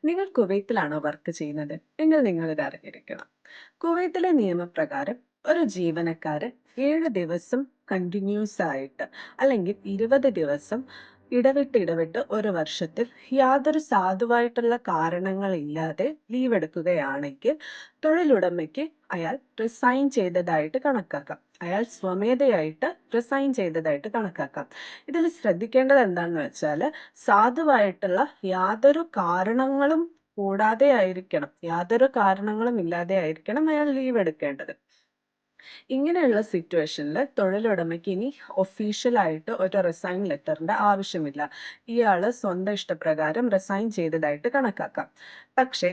നിങ്ങൾ കുവൈത്തിലാണോ വർക്ക് ചെയ്യുന്നത് എങ്കിൽ നിങ്ങൾ ഇത് അറിഞ്ഞിരിക്കണം. കുവൈത്തിലെ നിയമപ്രകാരം ഒരു ജീവനക്കാരൻ 7 ദിവസം കണ്ടിന്യൂസ് ആയിട്ട് അല്ലെങ്കിൽ 20 ദിവസം ഇടവിട്ട് ഒരു വർഷത്തിൽ യാതൊരു സാധുവായിട്ടുള്ള കാരണങ്ങളില്ലാതെ ലീവ് എടുക്കുകയാണെങ്കിൽ തൊഴിലുടമയ്ക്ക് അയാൾ റിസൈൻ ചെയ്തതായിട്ട് കണക്കാക്കാം. അയാൾ സ്വമേധയായിട്ട് റിസൈൻ ചെയ്തതായിട്ട് കണക്കാക്കാം. ഇതിൽ ശ്രദ്ധിക്കേണ്ടത് എന്താണെന്ന് വെച്ചാൽ സാധുവായിട്ടുള്ള യാതൊരു കാരണങ്ങളും കൂടാതെ ആയിരിക്കണം, യാതൊരു കാരണങ്ങളും ഇല്ലാതെ ആയിരിക്കണം അയാൾ ലീവ് എടുക്കേണ്ടത്. ഇങ്ങനെയുള്ള സിറ്റുവേഷനിൽ തൊഴിലുടമയ്ക്ക് ഇനി ഒഫീഷ്യലായിട്ട് ഒരു റിസൈൻ ലെറ്ററിന്റെ ആവശ്യമില്ല. ഇയാള് സ്വന്തം ഇഷ്ടപ്രകാരം റിസൈൻ ചെയ്തതായിട്ട് കണക്കാക്കാം. പക്ഷേ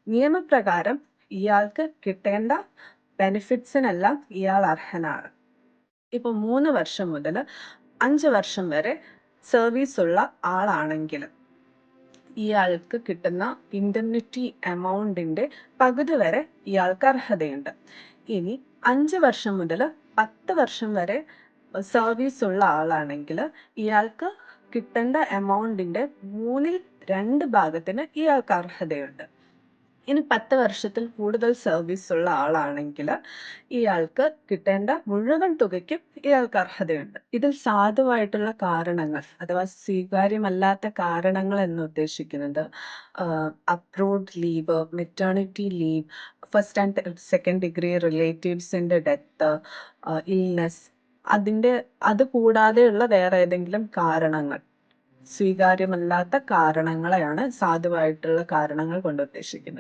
നിയമപ്രകാരം ഇയാൾക്ക് കിട്ടേണ്ട ബെനിഫിറ്റ്സിനെല്ലാം ഇയാൾ അർഹനാണ്. ഇപ്പൊ 3 വർഷം മുതൽ 5 വർഷം വരെ സർവീസ് ഉള്ള ആളാണെങ്കിൽ ഇയാൾക്ക് കിട്ടുന്ന ഇൻഡെംനിറ്റി എമൗണ്ടിന്റെ പകുതി വരെ ഇയാൾക്ക് അർഹതയുണ്ട്. ഇനി 5 വർഷം മുതൽ 10 വർഷം വരെ സർവീസ് ഉള്ള ആളാണെങ്കിൽ ഇയാൾക്ക് കിട്ടേണ്ട എമൗണ്ടിന്റെ 2/3 ഇയാൾക്ക് അർഹതയുണ്ട്. ഇനി 10 വർഷത്തിൽ കൂടുതൽ സർവീസ് ഉള്ള ആളാണെങ്കിൽ ഇയാൾക്ക് കിട്ടേണ്ട മുഴുവൻ തുകയ്ക്കും ഇയാൾക്ക് അർഹതയുണ്ട്. ഇതിൽ സാധുവായിട്ടുള്ള കാരണങ്ങൾ അഥവാ സ്വീകാര്യമല്ലാത്ത കാരണങ്ങൾ എന്ന് ഉദ്ദേശിക്കുന്നത് approved leave, maternity leave, first and second degree റിലേറ്റീവ്സിന്റെ ഡെത്ത്, ഇൽനെസ്, അതിൻ്റെ അത് കൂടാതെയുള്ള വേറെ ഏതെങ്കിലും കാരണങ്ങൾ, സ്വീകാര്യമല്ലാത്ത കാരണങ്ങളെയാണ് സാധുവായിട്ടുള്ള കാരണങ്ങൾ കൊണ്ട് ഉദ്ദേശിക്കുന്നത്.